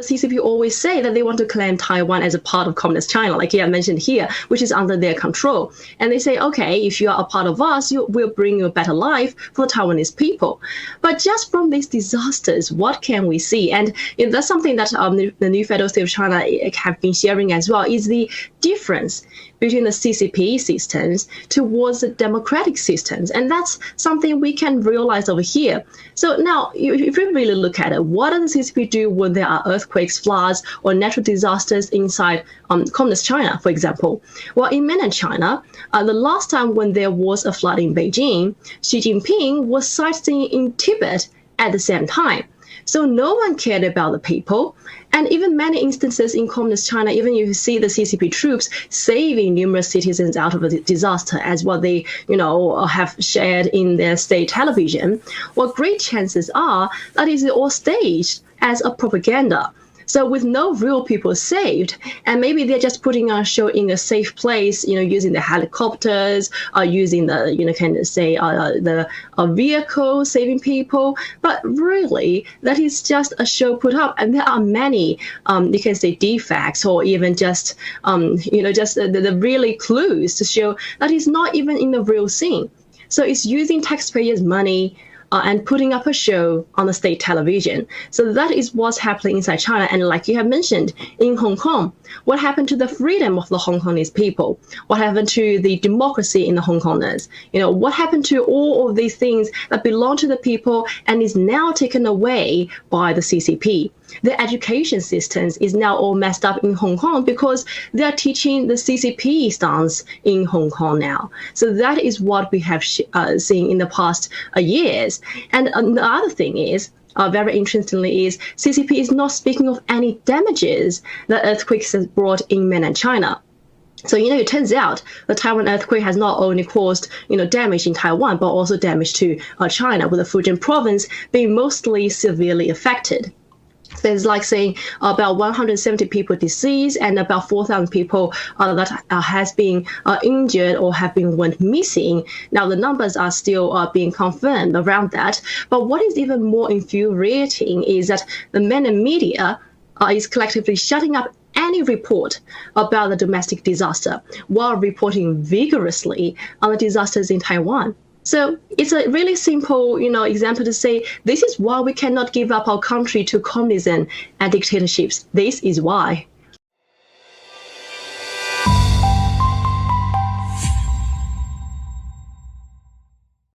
CCP always say that they want to claim Taiwan as a part of communist China, like I mentioned here, which is under their control. And they say, okay, if you are a part of us, we'll bring you a better life for the Taiwanese people. But just from these disasters, what can we see? And that's something that the new Federal State of China have been sharing as well, is the difference between the CCP systems towards the democratic systems. And that's something we can realize over here. So now, if we really look at it, what does the CCP do when there are earthquakes, floods, or natural disasters inside communist China, for example? Well, in mainland China, the last time when there was a flood in Beijing, Xi Jinping was sightseeing in Tibet at the same time. So no one cared about the people. And even many instances in communist China, even if you see the CCP troops saving numerous citizens out of a disaster, as what they, have shared in their state television, well, great chances are that is all staged as a propaganda. So with no real people saved, and maybe they're just putting on a show in a safe place, using the helicopters, using the, the vehicle saving people. But really, that is just a show put up. And there are many, you can say, defects, or even just, the really clues to show that is not even in the real scene. So it's using taxpayers' money and putting up a show on the state television. So that is what's happening inside China. And like you have mentioned, in Hong Kong, what happened to the freedom of the Hong Kongese people? What happened to the democracy in the Hong Kongers? What happened to all of these things that belong to the people and is now taken away by the CCP? The education systems is now all messed up in Hong Kong because they are teaching the CCP stance in Hong Kong now. So that is what we have seen in the past years. And the other thing is, very interestingly, is CCP is not speaking of any damages that earthquakes has brought in mainland China. So, it turns out the Taiwan earthquake has not only caused, damage in Taiwan, but also damage to China, with the Fujian province being mostly severely affected. There's like saying about 170 people deceased and about 4,000 people that has been injured or have been went missing. Now, the numbers are still being confirmed around that. But what is even more infuriating is that the mainland media is collectively shutting up any report about the domestic disaster while reporting vigorously on the disasters in Taiwan. So it's a really simple, example to say, this is why we cannot give up our country to communism and dictatorships. This is why.